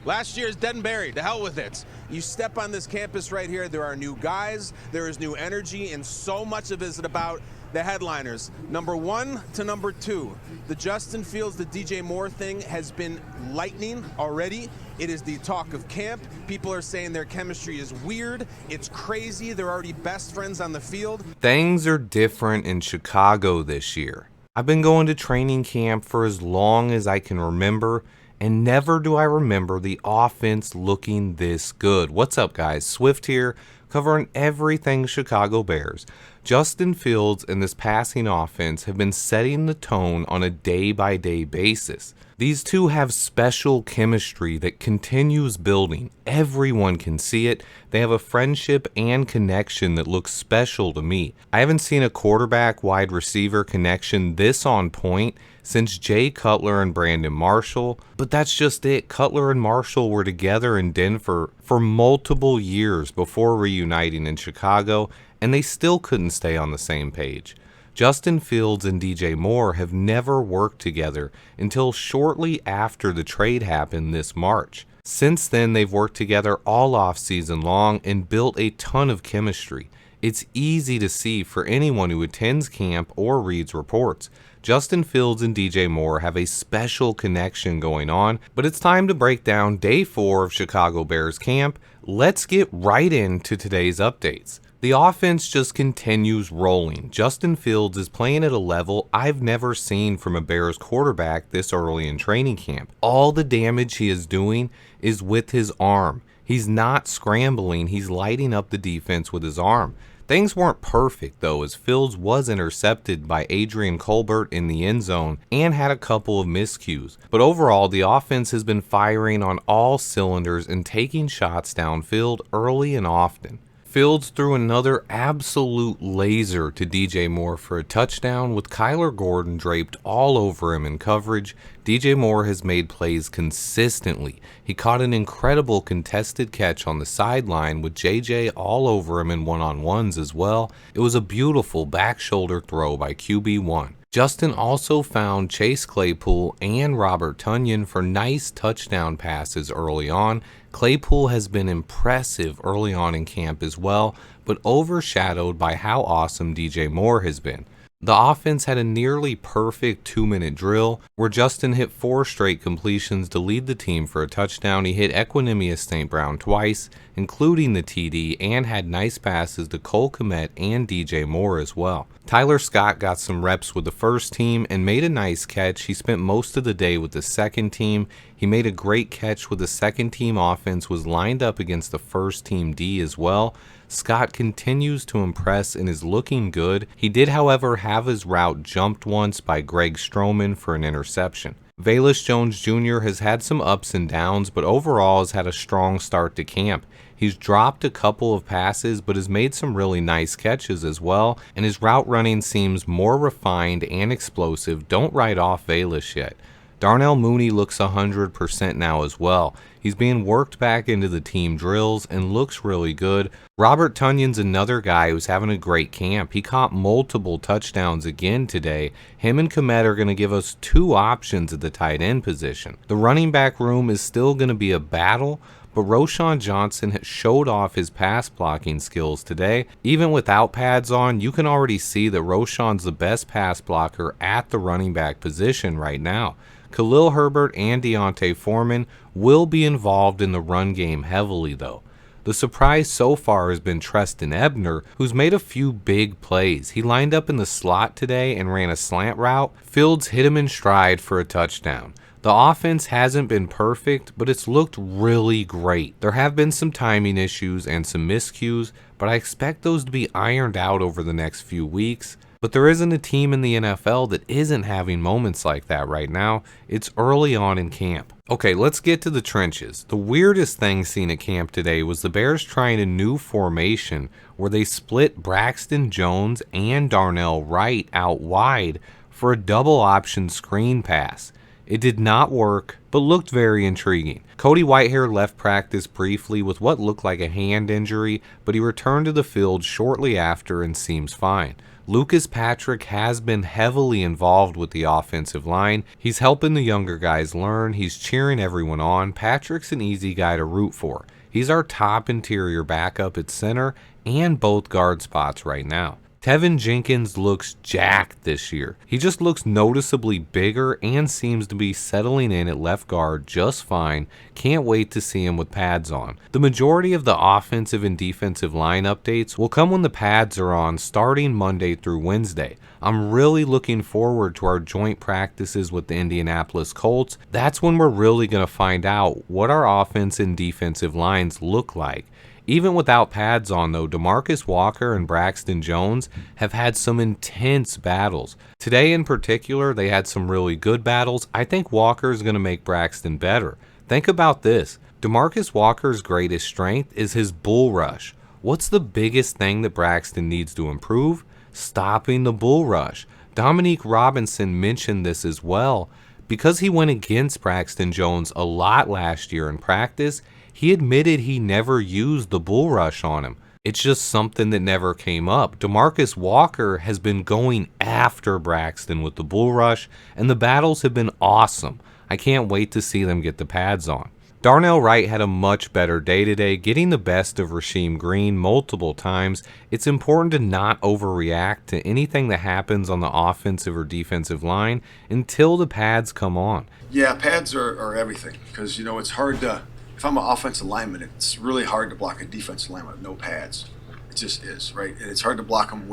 Last year's dead and buried. To hell with it. You step on this campus right here, there are new guys, there is new energy, and so much of it is about the headliners. Number 1 to number 2. The Justin Fields, the DJ Moore thing has been lightning already. It is the talk of camp. People are saying their chemistry is weird. It's crazy. They're already best friends on the field. Things are different in Chicago this year. I've been going to training camp for as long as I can remember, and never do I remember the offense looking this good. What's up, guys? Swift here, covering everything Chicago Bears. Justin Fields and this passing offense have been setting the tone on a day-by-day basis. These two have special chemistry that continues building. Everyone can see it. They have a friendship and connection that looks special to me. I haven't seen a quarterback-wide receiver connection this on point since Jay Cutler and Brandon Marshall, but that's just it. Cutler and Marshall were together in Denver for multiple years before reuniting in Chicago, and they still couldn't stay on the same page. Justin Fields and DJ Moore have never worked together until shortly after the trade happened this March. Since then, they've worked together all offseason long and built a ton of chemistry. It's easy to see for anyone who attends camp or reads reports. Justin Fields and DJ Moore have a special connection going on, but it's time to break down day 4 of Chicago Bears camp. Let's get right into today's updates. The offense just continues rolling. Justin Fields is playing at a level I've never seen from a Bears quarterback this early in training camp. All the damage he is doing is with his arm. He's not scrambling, he's lighting up the defense with his arm. Things weren't perfect though, as Fields was intercepted by Adrian Colbert in the end zone and had a couple of miscues. But overall, the offense has been firing on all cylinders and taking shots downfield early and often. Fields threw another absolute laser to DJ Moore for a touchdown with Kyler Gordon draped all over him in coverage. DJ Moore has made plays consistently. He caught an incredible contested catch on the sideline with JJ all over him in one-on-ones as well. It was a beautiful back shoulder throw by QB1. Justin also found Chase Claypool and Robert Tonyan for nice touchdown passes early on. Claypool has been impressive early on in camp as well, but overshadowed by how awesome DJ Moore has been. The offense had a nearly perfect 2-minute drill where Justin hit 4 straight completions to lead the team for a touchdown. He hit Equanimeous St. Brown twice, including the TD, and had nice passes to Cole Kmet and DJ Moore as well. Tyler Scott got some reps with the first team and made a nice catch. He spent most of the day with the second team. He made a great catch with the second team offense, was lined up against the first team D as well. Scott continues to impress and is looking good. He did, however, have his route jumped once by Greg Stroman for an interception. Velus Jones Jr. has had some ups and downs, but overall has had a strong start to camp. He's dropped a couple of passes, but has made some really nice catches as well, and his route running seems more refined and explosive. Don't write off Velus yet. Darnell Mooney looks 100% now as well. He's being worked back into the team drills and looks really good. Robert Tonyan's another guy who's having a great camp. He caught multiple touchdowns again today. Him and Kmet are going to give us 2 options at the tight end position. The running back room is still going to be a battle, but Roschon Johnson has showed off his pass blocking skills today. Even without pads on, you can already see that Roschon's the best pass blocker at the running back position right now. Khalil Herbert and Deontay Foreman will be involved in the run game heavily though. The surprise so far has been Treston Ebner, who's made a few big plays. He lined up in the slot today and ran a slant route. Fields hit him in stride for a touchdown. The offense hasn't been perfect, but it's looked really great. There have been some timing issues and some miscues, but I expect those to be ironed out over the next few weeks. But there isn't a team in the NFL that isn't having moments like that right now. It's early on in camp. Okay, let's get to the trenches. The weirdest thing seen at camp today was the Bears trying a new formation where they split Braxton Jones and Darnell Wright out wide for a double option screen pass. It did not work, but looked very intriguing. Cody Whitehair left practice briefly with what looked like a hand injury, but he returned to the field shortly after and seems fine. Lucas Patrick has been heavily involved with the offensive line. He's helping the younger guys learn. He's cheering everyone on. Patrick's an easy guy to root for. He's our top interior backup at center and both guard spots right now. Tevin Jenkins looks jacked this year. He just looks noticeably bigger and seems to be settling in at left guard just fine. Can't wait to see him with pads on. The majority of the offensive and defensive line updates will come when the pads are on starting Monday through Wednesday. I'm really looking forward to our joint practices with the Indianapolis Colts. That's when we're really going to find out what our offense and defensive lines look like. Even without pads on, though, DeMarcus Walker and Braxton Jones have had some intense battles. Today in particular, they had some really good battles. I think Walker is going to make Braxton better. Think about this. DeMarcus Walker's greatest strength is his bull rush. What's the biggest thing that Braxton needs to improve? Stopping the bull rush. Dominique Robinson mentioned this as well. Because he went against Braxton Jones a lot last year in practice, he admitted he never used the bull rush on him. It's just something that never came up. DeMarcus Walker has been going after Braxton with the bull rush, and the battles have been awesome. I can't wait to see them get the pads on. Darnell Wright had a much better day today, getting the best of Rasheem Green multiple times. It's important to not overreact to anything that happens on the offensive or defensive line until the pads come on. Yeah, pads are everything because, it's hard to... If I'm an offensive lineman, it's really hard to block a defensive lineman with no pads. It just is, right? And it's hard to block them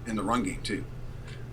in the run game too.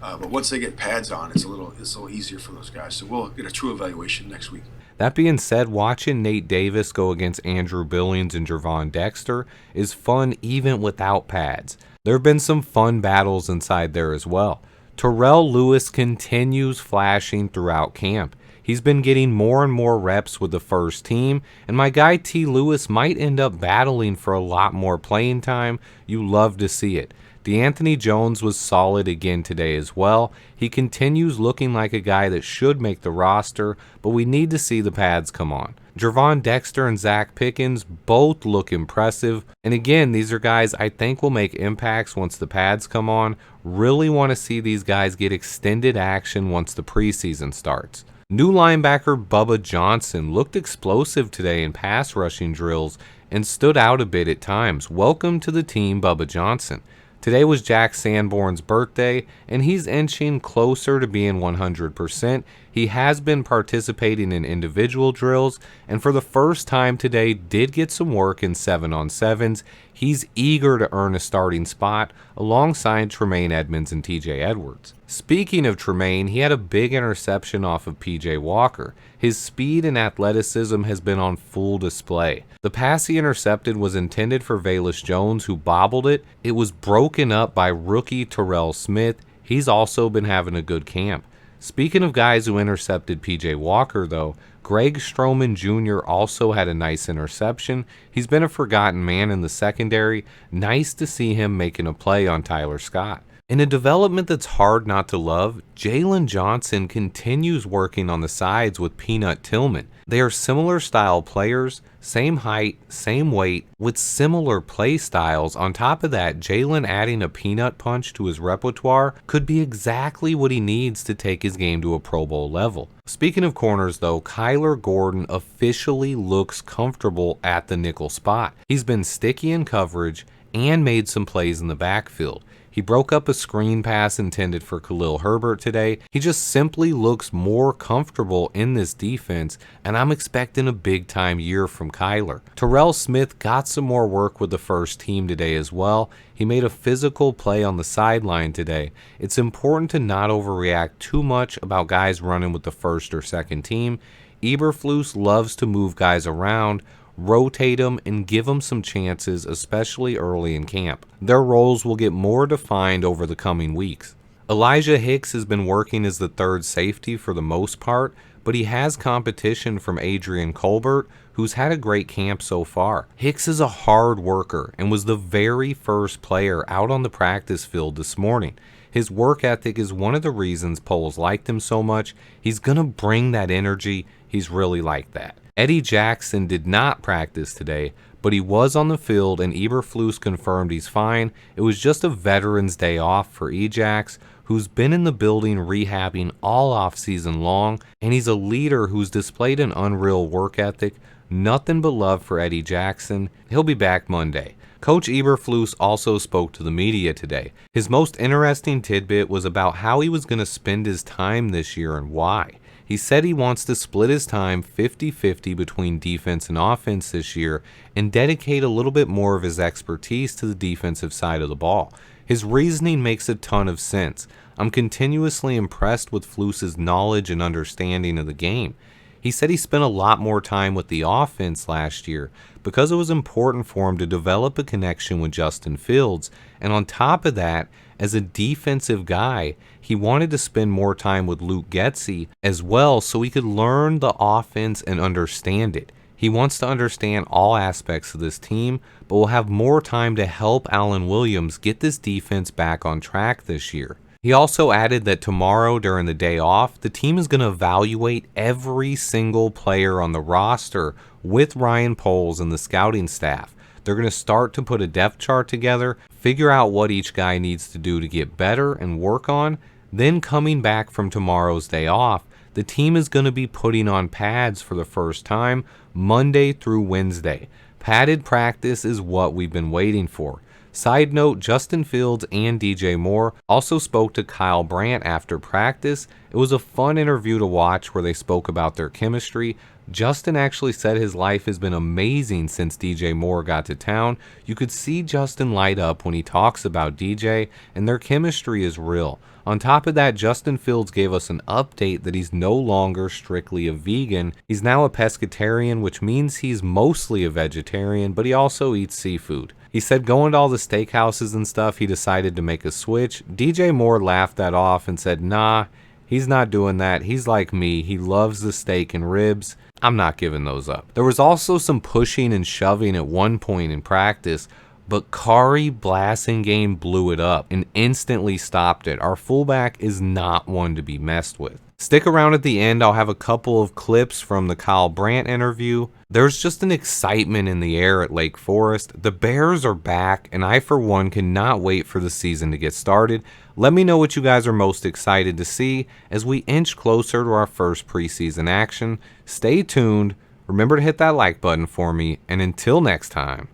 But once they get pads on, it's a little easier for those guys. So we'll get a true evaluation next week. That being said, watching Nate Davis go against Andrew Billings and Gervon Dexter is fun even without pads. There have been some fun battles inside there as well. Terrell Lewis continues flashing throughout camp. He's been getting more and more reps with the first team, and my guy T. Lewis might end up battling for a lot more playing time. You love to see it. DeAnthony Jones was solid again today as well. He continues looking like a guy that should make the roster, but we need to see the pads come on. Gervon Dexter and Zach Pickens both look impressive, and again, these are guys I think will make impacts once the pads come on. Really want to see these guys get extended action once the preseason starts. New linebacker Bubba Johnson looked explosive today in pass rushing drills and stood out a bit at times. Welcome to the team, Bubba Johnson. Today was Jack Sanborn's birthday, and he's inching closer to being 100%. He has been participating in individual drills, and for the first time today did get some work in 7-on-7s. He's eager to earn a starting spot alongside Tremaine Edmonds and TJ Edwards. Speaking of Tremaine, he had a big interception off of PJ Walker. His speed and athleticism has been on full display. The pass he intercepted was intended for Velus Jones, who bobbled it. It was broken up by rookie Terrell Smith. He's also been having a good camp. Speaking of guys who intercepted PJ Walker, though, Greg Stroman Jr. also had a nice interception. He's been a forgotten man in the secondary. Nice to see him making a play on Tyler Scott. In a development that's hard not to love, Jalen Johnson continues working on the sides with Peanut Tillman. They are similar style players, same height, same weight, with similar play styles. On top of that, Jalen adding a peanut punch to his repertoire could be exactly what he needs to take his game to a Pro Bowl level. Speaking of corners though, Kyler Gordon officially looks comfortable at the nickel spot. He's been sticky in coverage and made some plays in the backfield. He broke up a screen pass intended for Khalil Herbert today. He just simply looks more comfortable in this defense, and I'm expecting a big-time year from Kyler. Terrell Smith got some more work with the first team today as well. He made a physical play on the sideline today. It's important to not overreact too much about guys running with the first or second team. Eberflus loves to move guys around, rotate them, and give them some chances, especially early in camp. Their roles will get more defined over the coming weeks. Elijah Hicks has been working as the third safety for the most part, but he has competition from Adrian Colbert, who's had a great camp so far. Hicks is a hard worker and was the very first player out on the practice field this morning. His work ethic is one of the reasons Poles liked him so much. He's going to bring that energy. He's really like that. Eddie Jackson did not practice today, but he was on the field and Eberflus confirmed he's fine. It was just a Veterans Day off for Ejax, who's been in the building rehabbing all off-season long, and he's a leader who's displayed an unreal work ethic, nothing but love for Eddie Jackson. He'll be back Monday. Coach Eberflus also spoke to the media today. His most interesting tidbit was about how he was going to spend his time this year and why. He said he wants to split his time 50-50 between defense and offense this year and dedicate a little bit more of his expertise to the defensive side of the ball. His reasoning makes a ton of sense. I'm continuously impressed with Flus's knowledge and understanding of the game. He said he spent a lot more time with the offense last year because it was important for him to develop a connection with Justin Fields, and on top of that, as a defensive guy, he wanted to spend more time with Luke Getsy as well so he could learn the offense and understand it. He wants to understand all aspects of this team, but will have more time to help Alan Williams get this defense back on track this year. He also added that tomorrow during the day off, the team is going to evaluate every single player on the roster with Ryan Poles and the scouting staff. They're going to start to put a depth chart together, figure out what each guy needs to do to get better and work on. Then coming back from tomorrow's day off, the team is going to be putting on pads for the first time Monday through Wednesday. Padded practice is what we've been waiting for. Side note, Justin Fields and DJ Moore also spoke to Kyle Brandt after practice. It was a fun interview to watch where they spoke about their chemistry. Justin actually said his life has been amazing since DJ Moore got to town. You could see Justin light up when he talks about DJ, and their chemistry is real. On top of that, Justin Fields gave us an update that he's no longer strictly a vegan. He's now a pescatarian, which means he's mostly a vegetarian, but he also eats seafood. He said going to all the steakhouses and stuff, he decided to make a switch. DJ Moore laughed that off and said, nah, he's not doing that. He's like me. He loves the steak and ribs. I'm not giving those up. There was also some pushing and shoving at one point in practice, but Kari Blasingame blew it up and instantly stopped it. Our fullback is not one to be messed with. Stick around at the end. I'll have a couple of clips from the Kyle Brandt interview. There's just an excitement in the air at Lake Forest. The Bears are back, and I, for one, cannot wait for the season to get started. Let me know what you guys are most excited to see as we inch closer to our first preseason action. Stay tuned. Remember to hit that like button for me, and until next time,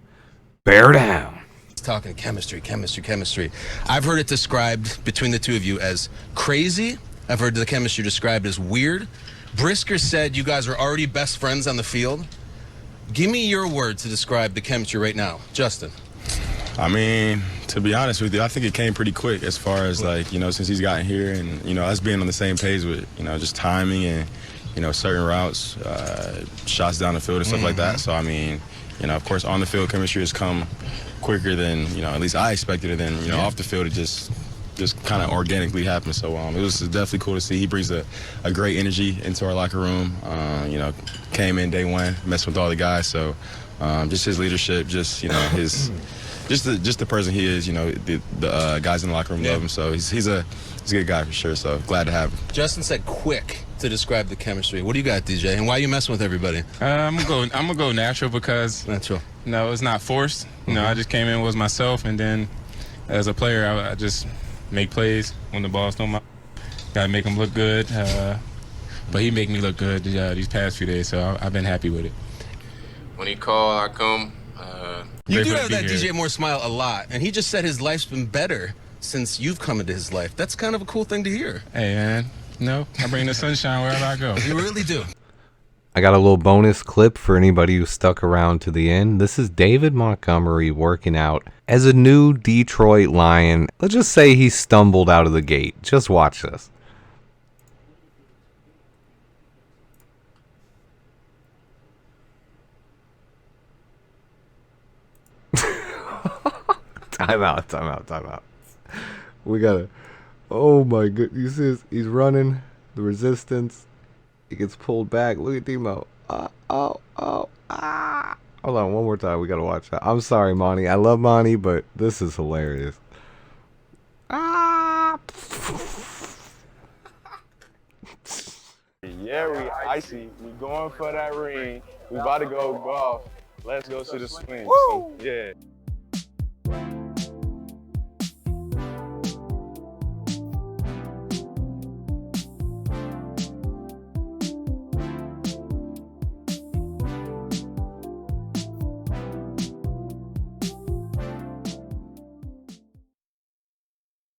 bear down. Talking chemistry. I've heard it described between the two of you as crazy. I've heard the chemistry described as weird. Brisker said you guys are already best friends on the field. Give me your word to describe the chemistry right now. Justin. I mean, to be honest with you, I think it came pretty quick as far as, like, you know, since he's gotten here and, you know, us being on the same page with, you know, just timing and, you know, certain routes, shots down the field and stuff like that. So, I mean, you know, of course, on the field chemistry has come quicker than, you know, at least I expected it. Then, you know, off the field, it just kind of organically happened. So it was definitely cool to see. He brings a great energy into our locker room. You know, came in day one, messed with all the guys. So just his leadership, just, you know, his just the person he is. You know, the guys in the locker room love him. So he's a good guy for sure. So glad to have him. Justin said quick to describe the chemistry. What do you got, DJ? And why are you messing with everybody? I'm gonna go natural because Natural. no, it's not forced. You know, I just came in was myself, and then as a player, I just make plays when the ball's thrown. Gotta make him look good, but he make me look good these past few days, so I've been happy with it. When he call, I come. You do grateful to have be that here. DJ Moore smile a lot, and he just said his life's been better since you've come into his life. That's kind of a cool thing to hear. Hey, man, no, I bring the sunshine wherever I go. You really do. I got a little bonus clip for anybody who stuck around to the end. This is David Montgomery working out as a new Detroit Lion. Let's just say he stumbled out of the gate. Just watch this. Time out. We gotta. Oh my goodness. You see this? He's running. The resistance. He gets pulled back. Look at Demo. Hold on, one more time. We gotta watch that. I'm sorry, Monty. I love Monty, but this is hilarious. Yeah, we icy. We going for that ring. We about to go golf. Let's go to the swing. Woo! Yeah.